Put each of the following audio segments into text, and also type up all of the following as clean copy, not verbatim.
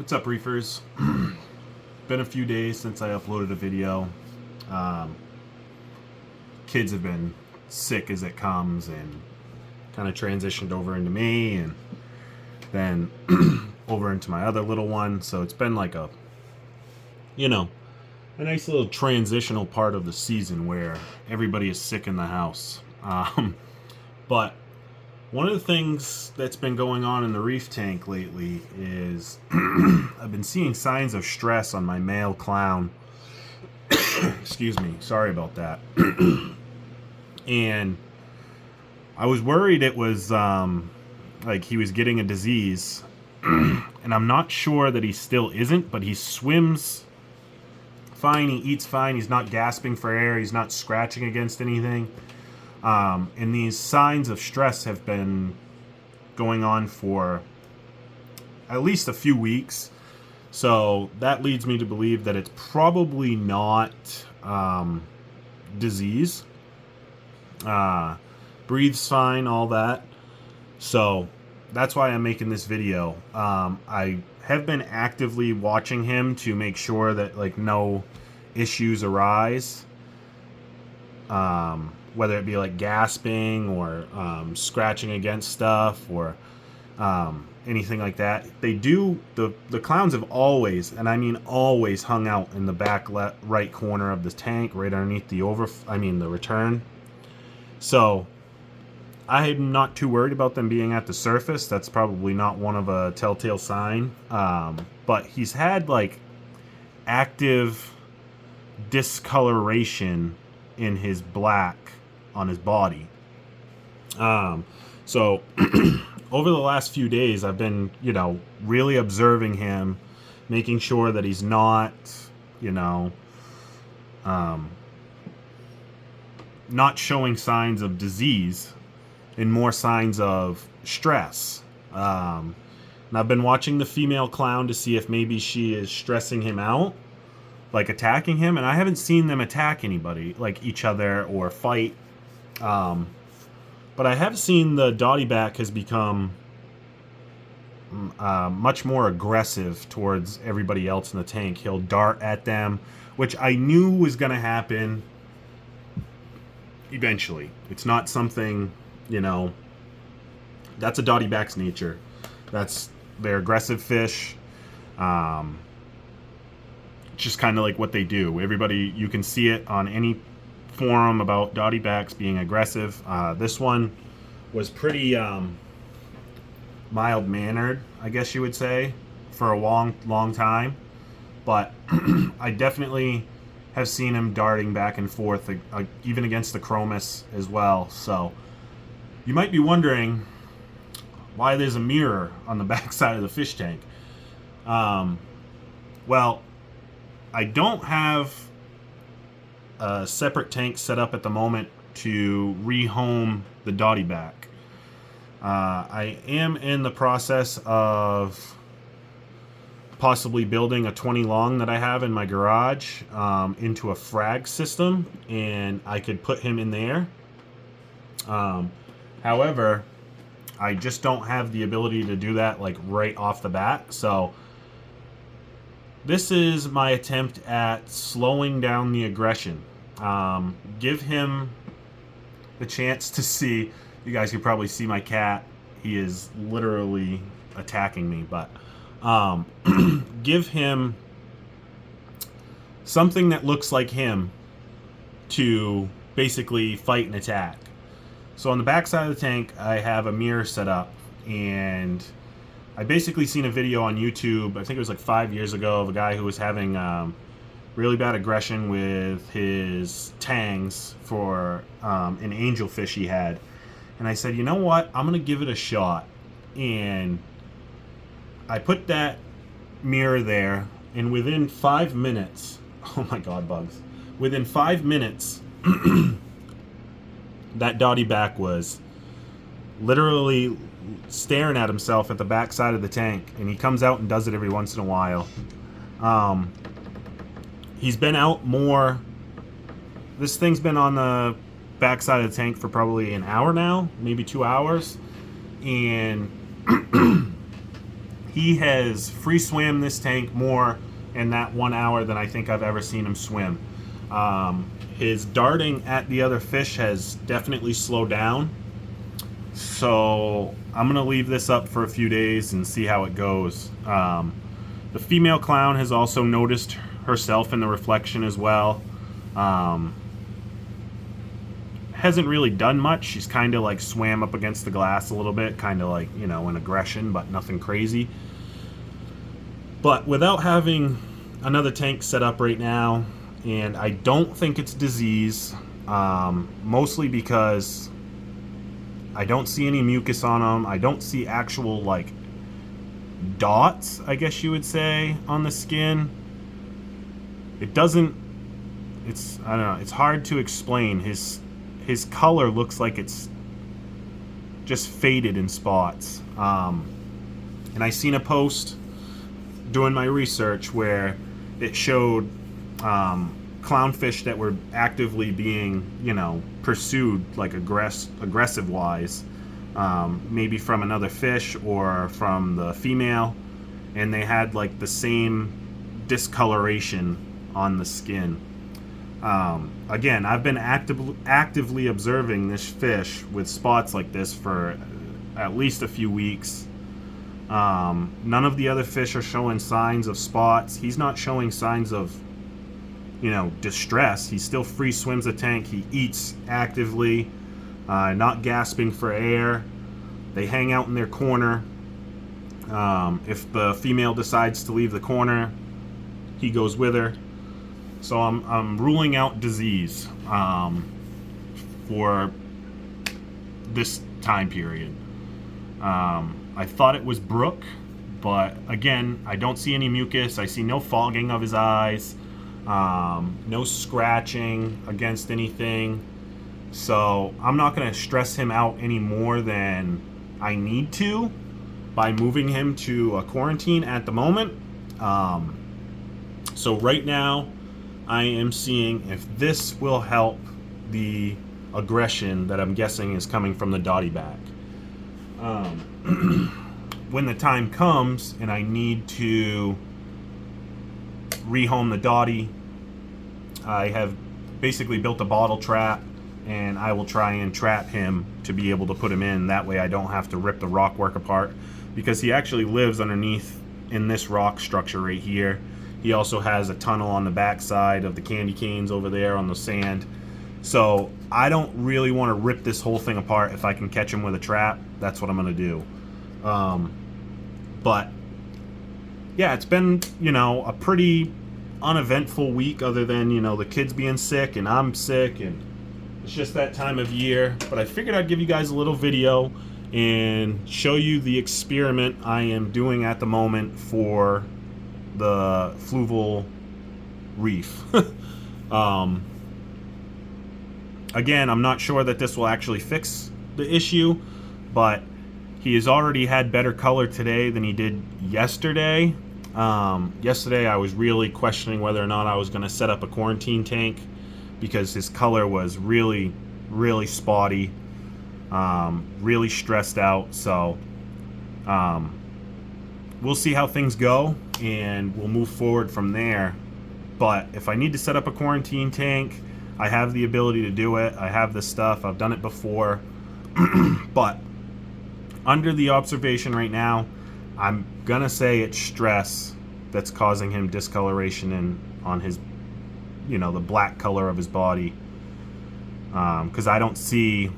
What's up, reefers? Been a few days since I uploaded a video. Um, Kids have been sick as it comes and kind of transitioned over into me and then over into my other little one. So it's been like a nice little transitional part of the season where everybody is sick in the house. But one of the things that's been going on in the reef tank lately is I've been seeing signs of stress on my male clown. Excuse me, sorry about that. And I was worried it was like he was getting a disease. And I'm not sure that he still isn't, but he swims fine, he eats fine, he's not gasping for air, he's not scratching against anything. And these signs of stress have been going on for at least a few weeks. So that leads me to believe that it's probably not disease. Breathes fine, all that. So that's why I'm making this video. I have been actively watching him to make sure that no issues arise. Whether it be gasping or scratching against stuff or anything like that. They do, the clowns have always, and I mean always, hung out in the back right corner of the tank, right underneath the the return. So I'm not too worried about them being at the surface. That's probably not one of a telltale sign. But he's had active discoloration in his black on his body. So over the last few days, I've been, really observing him, making sure that he's not, not showing signs of disease and more signs of stress. And I've been watching the female clown to see if maybe she is stressing him out, attacking him, and I haven't seen them attack anybody, each other or fight. But I have seen the dotty back has become much more aggressive towards everybody else in the tank. He'll dart at them, which I knew was going to happen eventually. It's not something, that's a dotty back's nature. They're aggressive fish. Just kind of what they do. Everybody, you can see it on any forum about dotty backs being aggressive. This one was pretty mild-mannered, I guess you would say, for a long time. But I definitely have seen him darting back and forth, even against the chromis as well. So you might be wondering why there's a mirror on the backside of the fish tank. Well, I don't have a separate tank set up at the moment to rehome the dotty back. I am in the process of possibly building a 20 long that I have in my garage into a frag system, and I could put him in there. However, I just don't have the ability to do that right off the bat. So this is my attempt at slowing down the aggression. Give him the chance to see. You guys can probably see my cat. He is literally attacking me. But give him something that looks like him to basically fight and attack. So on the back side of the tank, I have a mirror set up, and I basically seen a video on YouTube, I think it was 5 years ago, of a guy who was having really bad aggression with his tangs for an angelfish he had. And I said, you know what? I'm going to give it a shot. And I put that mirror there, and within 5 minutes, oh my God, bugs. Within 5 minutes, that dotty back was literally staring at himself at the back side of the tank, and he comes out and does it every once in a while. He's been out more. This thing's been on the back side of the tank for probably an hour now, maybe 2 hours, and He has free swam this tank more in that 1 hour than I think I've ever seen him swim. His darting at the other fish has definitely slowed down. So I'm going to leave this up for a few days and see how it goes. The female clown has also noticed herself in the reflection as well. Hasn't really done much. She's kind of like swam up against the glass a little bit, kind of like, you know, an aggression, but nothing crazy. But without having another tank set up right now, and I don't think it's disease, mostly because I don't see any mucus on them. I don't see actual like dots, I guess you would say, on the skin. It doesn't, I don't know, it's hard to explain. His color looks like it's just faded in spots. And I seen a post doing my research where it showed clownfish that were actively being, you know, pursued like aggressive wise, maybe from another fish or from the female, and they had like the same discoloration on the skin. Again, I've been actively observing this fish with spots like this for at least a few weeks. None of the other fish are showing signs of spots. He's not showing signs of, you know, distress. He still free swims the tank. He eats actively, not gasping for air. They hang out in their corner. If the female decides to leave the corner, he goes with her. So I'm ruling out disease for this time period. I thought it was brook, but again, I don't see any mucus. I see no fogging of his eyes, no scratching against anything. So I'm not going to stress him out any more than I need to by moving him to a quarantine at the moment. So right now, I am seeing if this will help the aggression that I'm guessing is coming from the dotty back. When the time comes and I need to rehome the dotty, I have basically built a bottle trap, and I will try and trap him to be able to put him in. That way I don't have to rip the rock work apart, because he actually lives underneath in this rock structure right here. He also has a tunnel on the backside of the candy canes over there on the sand. So I don't really want to rip this whole thing apart. If I can catch him with a trap, that's what I'm going to do. But yeah, it's been, you know, a pretty uneventful week, other than, you know, the kids being sick and I'm sick, and it's just that time of year. But I figured I'd give you guys a little video and show you the experiment I am doing at the moment for the Fluval reef. Again, I'm not sure that this will actually fix the issue, but he has already had better color today than he did yesterday. Yesterday I was really questioning whether or not I was going to set up a quarantine tank, because his color was really, really spotty, really stressed out. So we'll see how things go, and we'll move forward from there. But if I need to set up a quarantine tank, I have the ability to do it. I have the stuff. I've done it before. But under the observation right now, I'm gonna say it's stress that's causing him discoloration on his, you know, the black color of his body. Because I don't see,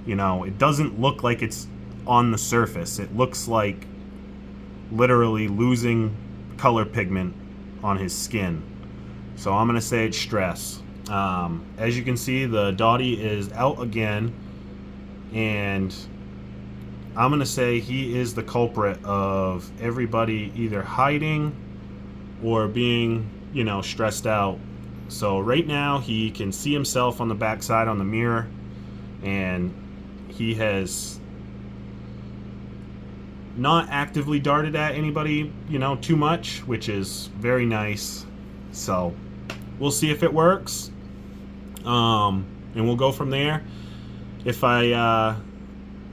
you know, it doesn't look like it's on the surface. It looks like literally losing color pigment on his skin. So I'm gonna say it's stress. As you can see, the dotty is out again, and I'm gonna say he is the culprit of everybody either hiding or being, you know, stressed out. So right now he can see himself on the backside on the mirror, and he has not actively darted at anybody, you know, too much, which is very nice. So we'll see if it works, and we'll go from there. If I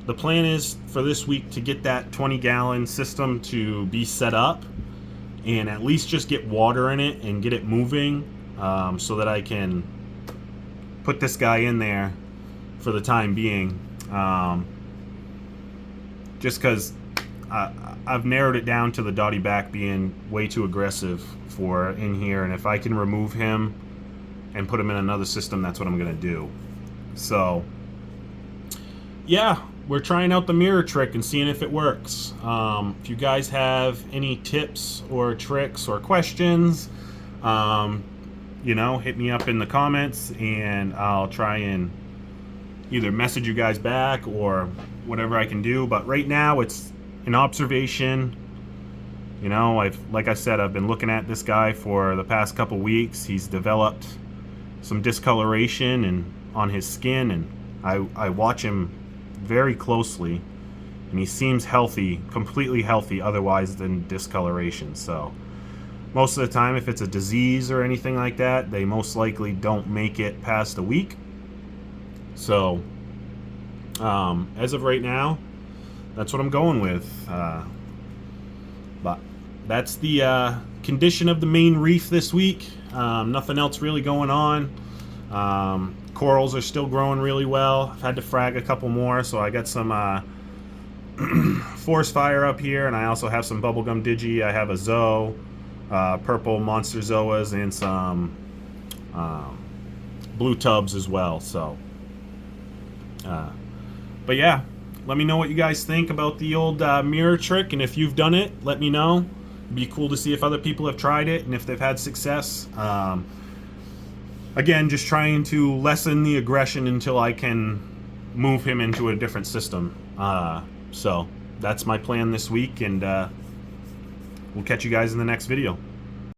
the plan is for this week to get that 20-gallon system to be set up and at least just get water in it and get it moving, so that I can put this guy in there for the time being. Just because I've narrowed it down to the dotty back being way too aggressive for in here, and if I can remove him and put him in another system, that's what I'm going to do. So yeah, we're trying out the mirror trick and seeing if it works. If you guys have any tips or tricks or questions, you know, hit me up in the comments and I'll try and either message you guys back or whatever I can do. But right now it's an observation. You know, like I said, I've been looking at this guy for the past couple weeks. He's developed some discoloration and on his skin, and I watch him very closely, and he seems healthy, completely healthy otherwise than discoloration. So most of the time, if it's a disease or anything like that, they most likely don't make it past a week. So as of right now, that's what I'm going with. But that's the condition of the main reef this week. Nothing else really going on. Corals are still growing really well. I've had to frag a couple more, so I got some forest fire up here, and I also have some bubblegum digi. I have a zoe, purple monster zoas, and some blue tubs as well. So but yeah, let me know what you guys think about the old mirror trick, and if you've done it, let me know. It'd be cool to see if other people have tried it and if they've had success. Again, just trying to lessen the aggression until I can move him into a different system. So that's my plan this week, and we'll catch you guys in the next video.